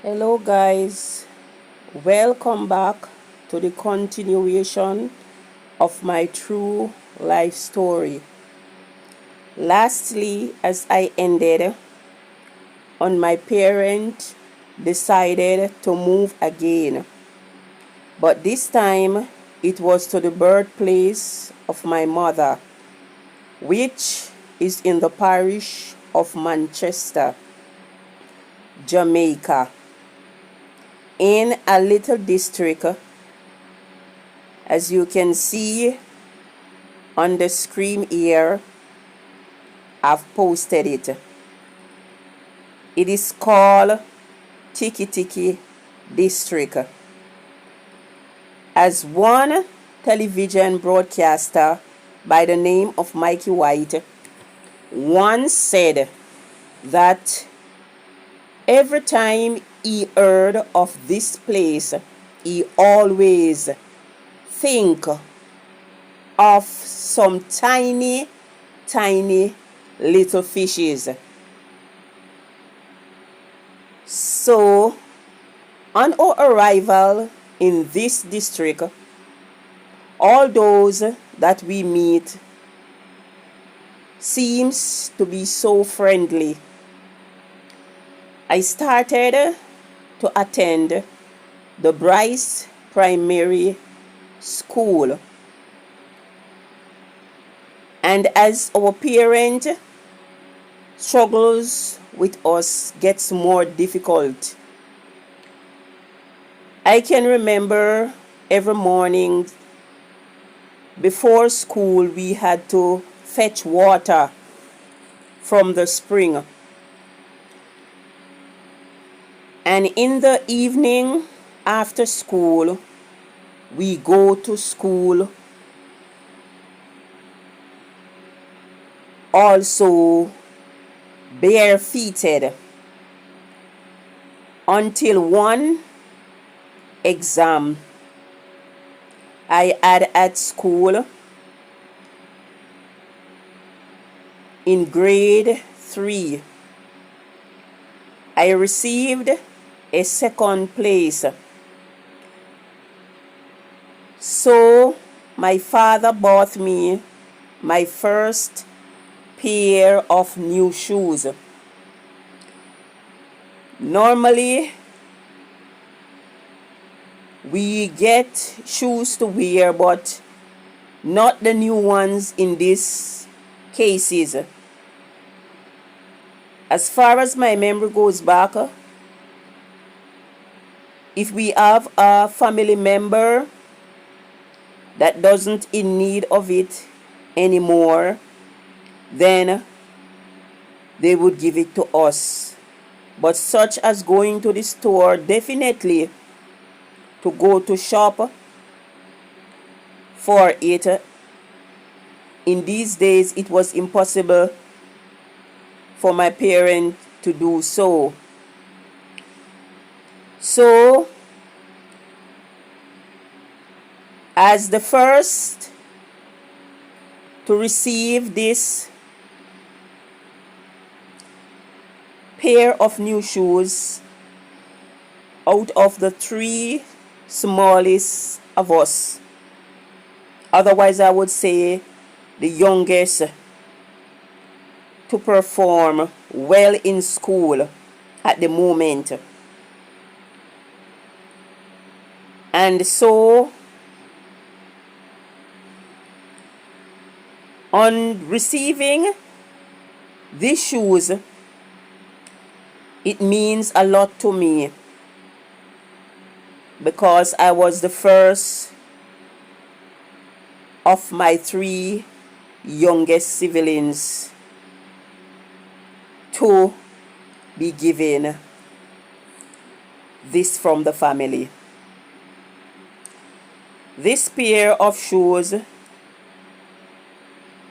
Hello, guys. Welcome back to the continuation of my true life story. Lastly, as I ended on my parent decided to move again, but this time it was to the birthplace of my mother, which is in the parish of Manchester, Jamaica, in a little district. As you can see on the screen here, I've posted it. It is called Tiki Tiki District. As one television broadcaster by the name of Mikey White once said that every time he heard of this place, he always think of some tiny little fishes. So, on our arrival in this district, all those that we meet seems to be so friendly. I started to attend the Bryce Primary School, and as our parent struggles with us gets more difficult, I can remember every morning before school we had to fetch water from the spring, and in the evening after school we go to school also barefooted until one exam I had at school in grade 3. I received a second place. So my father bought me my first pair of new shoes. Normally, we get shoes to wear, but not the new ones in these cases. As far as my memory goes back, if we have a family member that doesn't in need of it anymore, then they would give it to us. But such as going to the store, definitely to go to shop for it, in these days it was impossible for my parents to do so. So, as the first to receive this pair of new shoes out of the 3 smallest of us, otherwise I would say the youngest to perform well in school at the moment. And so, on receiving these shoes, it means a lot to me because I was the first of my 3 youngest siblings to be given this from the family. This pair of shoes,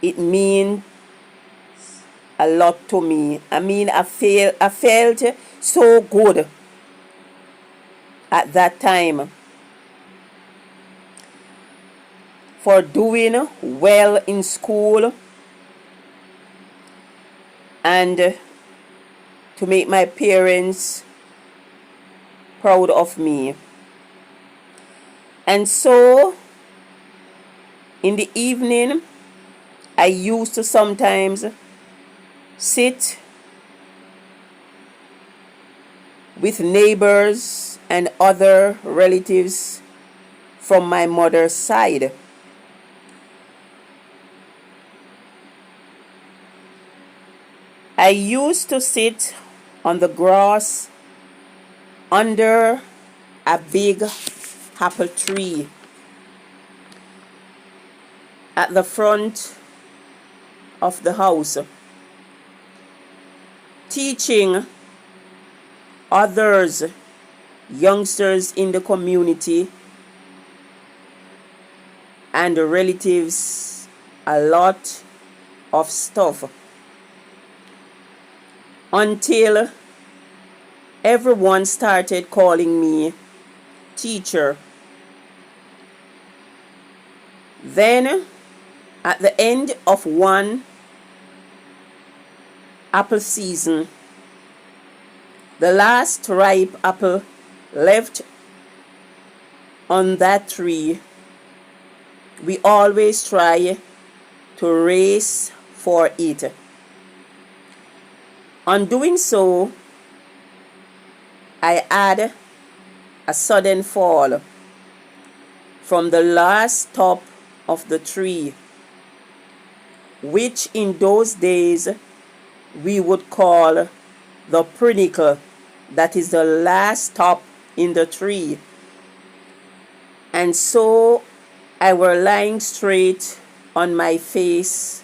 it means a lot to me. I mean, I felt so good at that time for doing well in school and to make my parents proud of me. And so in the evening, I used to sometimes sit with neighbors and other relatives from my mother's side. I used to sit on the grass under a big apple tree at the front of the house, teaching others, youngsters in the community and relatives, a lot of stuff, until everyone started calling me teacher. Then at the end of one apple season, the last ripe apple left on that tree, we always try to race for it. On doing so, I had a sudden fall from the last top of the tree, which in those days we would call the pinnacle, that is the last top in the tree. And so I were lying straight on my face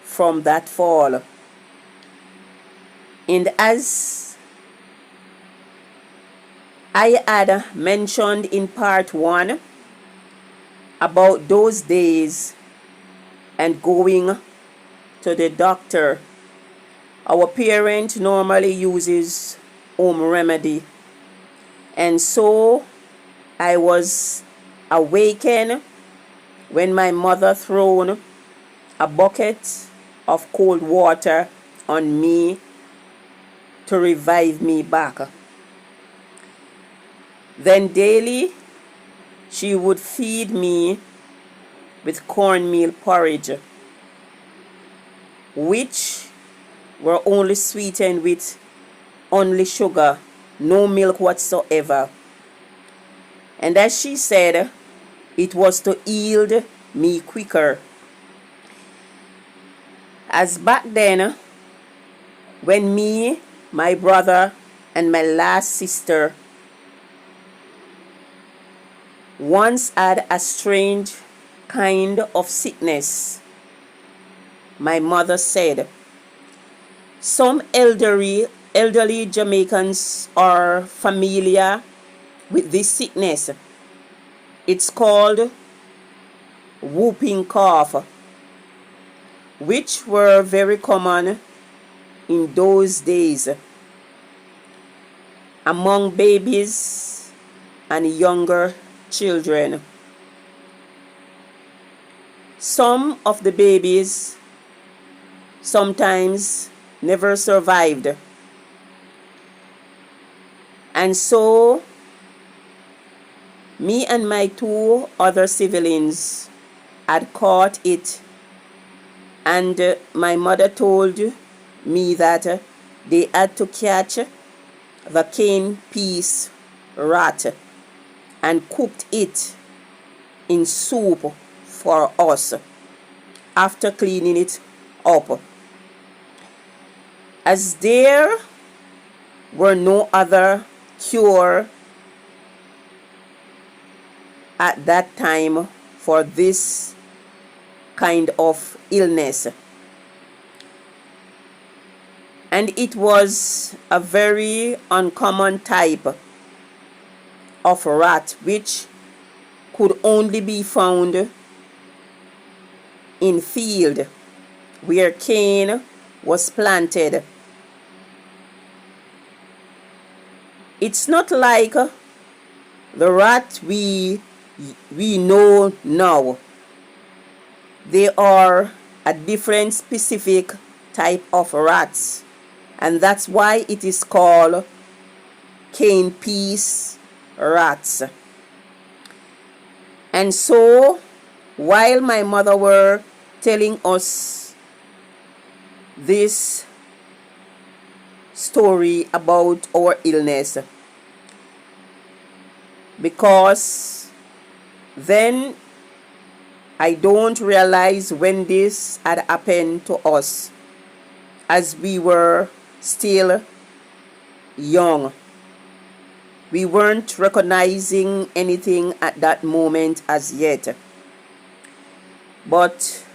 from that fall. And as I had mentioned in part 1 about those days and going to the doctor, our parent normally uses home remedy. And so I was awakened when my mother thrown a bucket of cold water on me to revive me back. Then daily she would feed me with cornmeal porridge, which were only sweetened with only sugar, no milk whatsoever. And as she said, it was to yield me quicker. As back then, when me, my brother, and my last sister once had a strange kind of sickness, my mother said, some elderly Jamaicans are familiar with this sickness. It's called whooping cough, which were very common in those days among babies and younger children. Some of the babies sometimes never survived, and so me and my 2 other siblings had caught it, and my mother told me that they had to catch the cane piece rat and cooked it in soup for us after cleaning it up. As there were no other cure at that time for this kind of illness, and it was a very uncommon type of rat which could only be found in field where cane was planted. It's not like the rat we know now. They are a different specific type of rats, and that's why it is called cane piece rats. And so, while my mother were telling us this story about our illness, because then I don't realize when this had happened to us, as we were still young. We weren't recognizing anything at that moment as yet. But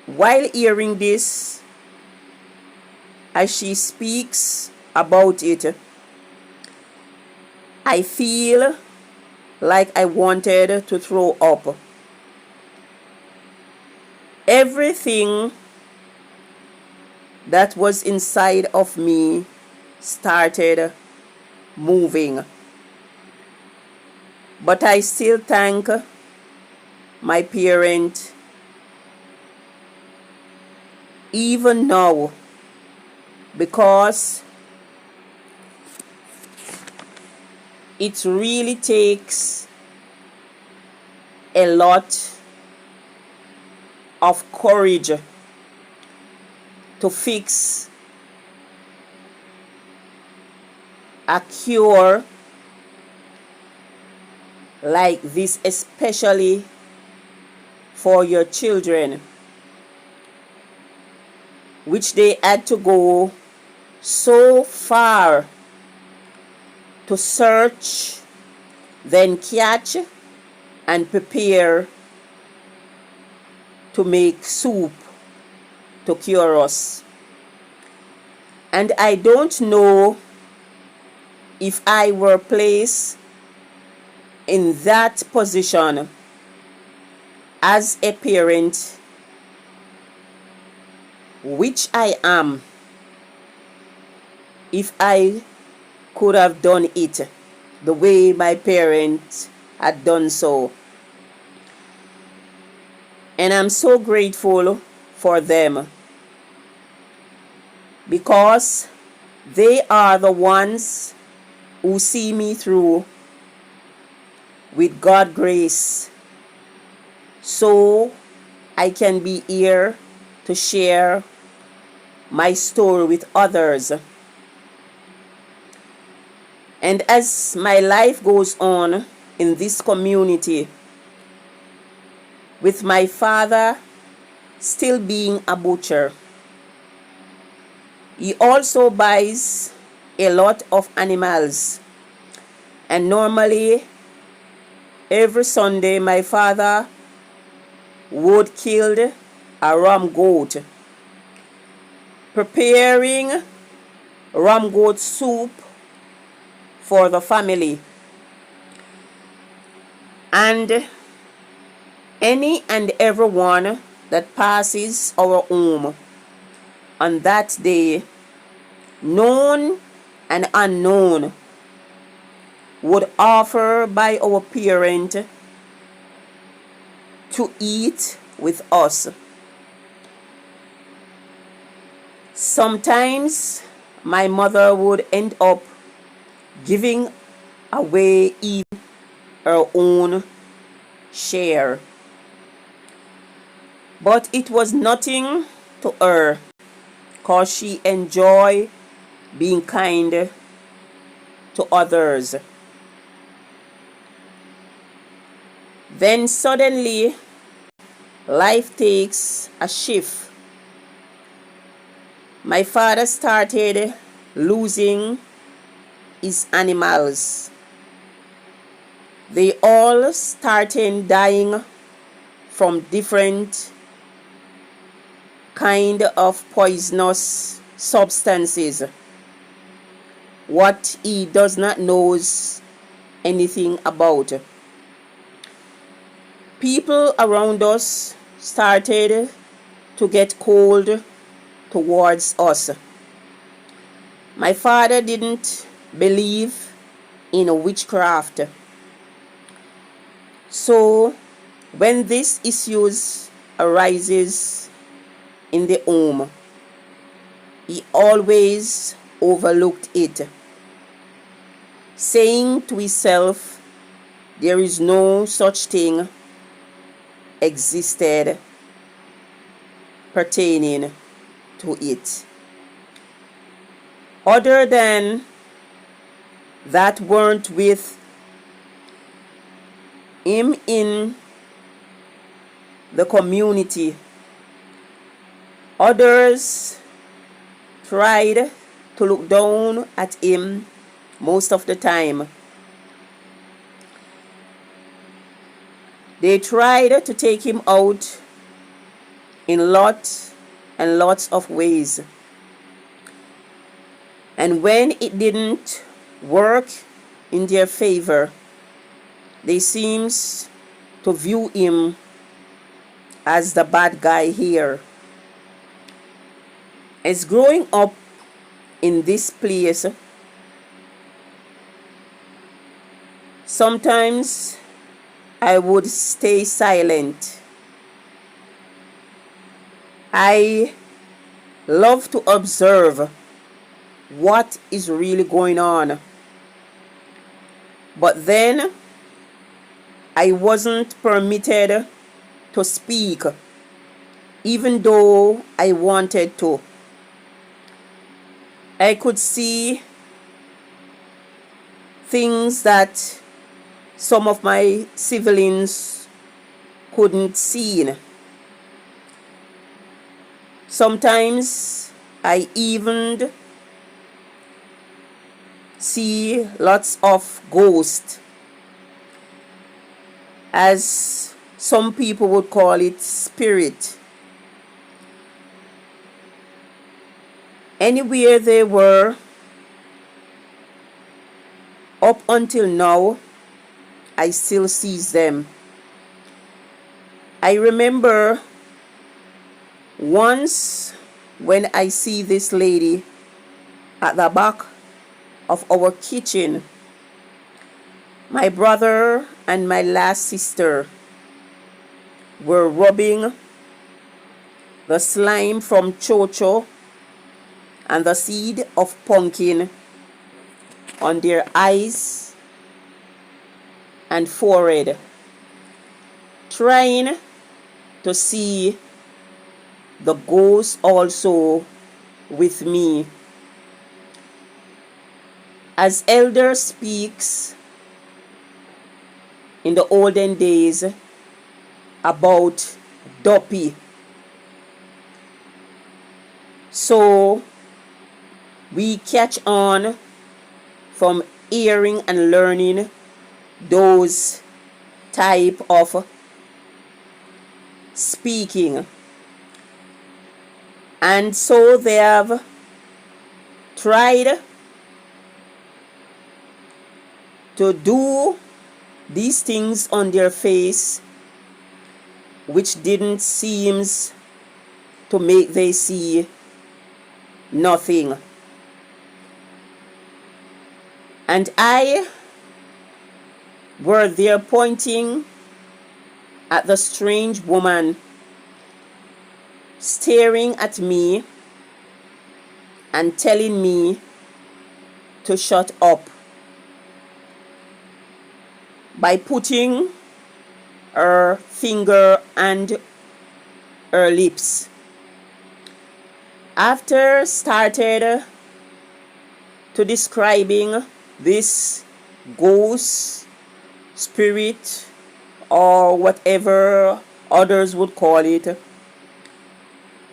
while hearing this, as she speaks about it, I feel like I wanted to throw up. Everything that was inside of me started moving. But I still thank my parent even now, because it really takes a lot of courage to fix a cure like this, especially for your children, which they had to go so far to search, then catch and prepare to make soup to cure us. And I don't know if I were placed in that position as a parent, which I am, if I could have done it the way my parents had done so. And I'm so grateful for them, because they are the ones who see me through with God's grace, so I can be here to share my story with others. And as my life goes on in this community, with my father still being a butcher, he also buys a lot of animals. And normally, every Sunday, my father would kill a ram goat, preparing ram goat soup for the family. And any and everyone that passes our home on that day, known and unknown, would offer by our parent to eat with us. Sometimes my mother would end up giving away even her own share. But it was nothing to her, because she enjoyed being kind to others. Then suddenly, life takes a shift. My father started losing his animals. They all started dying from different kind of poisonous substances, what he does not knows anything about. People around us started to get cold towards us. My father didn't believe in witchcraft. So when these issues arises in the home, he always overlooked it. saying to himself there is no such thing existed pertaining to it. Other than that weren't with him in the community. Others tried to look down at him most of the time. They tried to take him out in lots and lots of ways. And when it didn't work in their favor, they seems to view him as the bad guy here. As growing up in this place, sometimes I would stay silent. I love to observe what is really going on. But then I wasn't permitted to speak, even though I wanted to. I could see things that some of my siblings couldn't see. Sometimes I even see lots of ghosts, as some people would call it, spirit. Anywhere they were, up until now, I still see them. I remember once when I see this lady at the back of our kitchen. My brother and my last sister were rubbing the slime from chocho and the seed of pumpkin on their eyes and forehead, trying to see the ghost also with me. As elder speaks in the olden days about Duppy. So we catch on from hearing and learning those type of speaking. And so they have tried to do these things on their face, which didn't seems to make they see nothing. And I were there pointing at the strange woman staring at me and telling me to shut up by putting her finger and her lips. After started to describing this ghost, spirit, or whatever others would call it,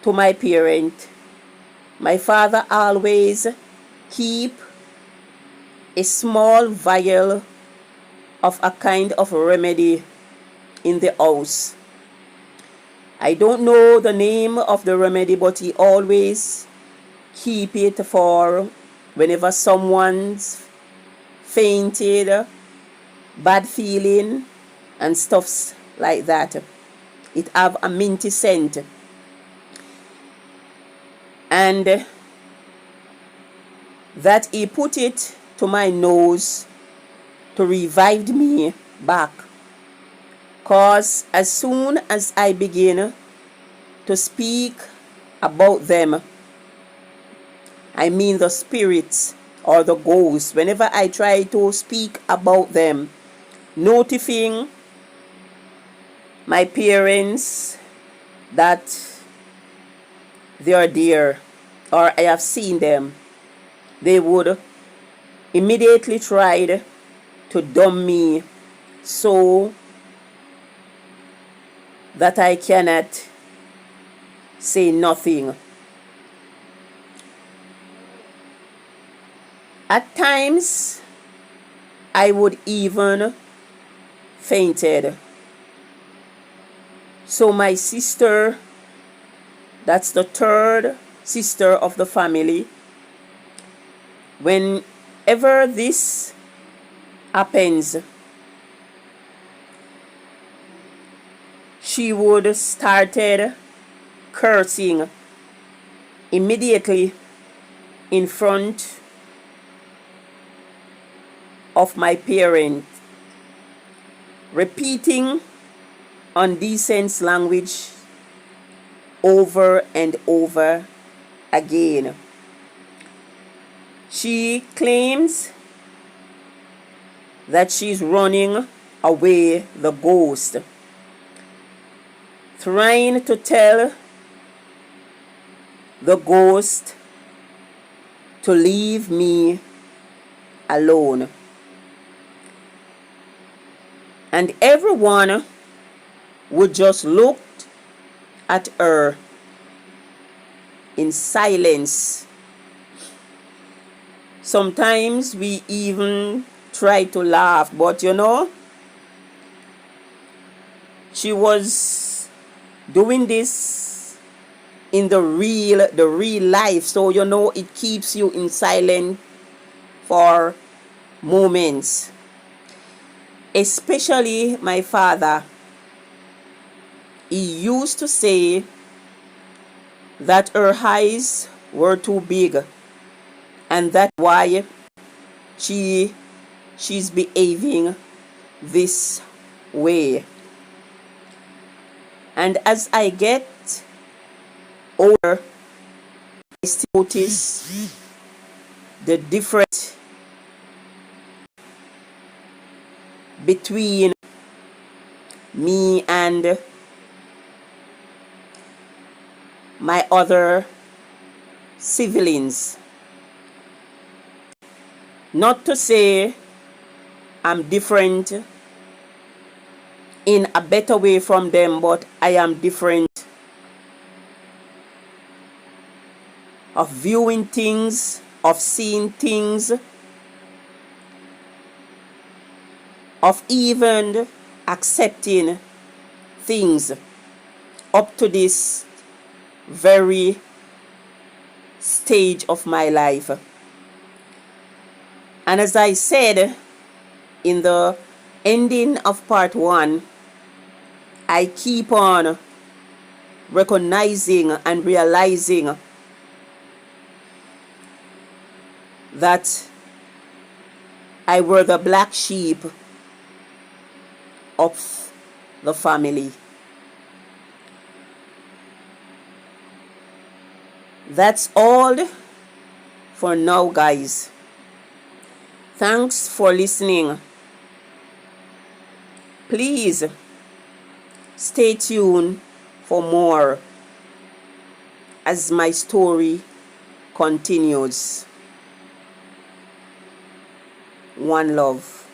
to my parent, my father always keep a small vial of a kind of remedy in the house. I don't know the name of the remedy, but he always keep it for whenever someone's fainted, bad feeling, and stuffs like that. It have a minty scent. And that he put it to my nose to revive me back. Cause as soon as I begin to speak about them, I mean the spirits or the ghosts, whenever I try to speak about them, notifying my parents that they are there or I have seen them, they would immediately try to dumb me so that I cannot say nothing. At times, I would even fainted. So my sister, that's the third sister of the family, whenever this happens, she would started cursing immediately in front of my parent, repeating undecent language over and over again. She claims that she's running away the ghost, trying to tell the ghost to leave me alone. And everyone would just look at her in silence. Sometimes we even try to laugh, but she was doing this in the real life. So it keeps you in silence for moments. Especially my father. He used to say that her eyes were too big, and that's why she's behaving this way. And as I get older, I still notice the difference between me and my other siblings. Not to say I'm different in a better way from them, but I am different of viewing things, of seeing things, of even accepting things up to this very stage of my life. And as I said in the ending of part 1, I keep on recognizing and realizing that I were the black sheep of the family. That's all for now, guys. Thanks for listening. Please stay tuned for more as my story continues. One love.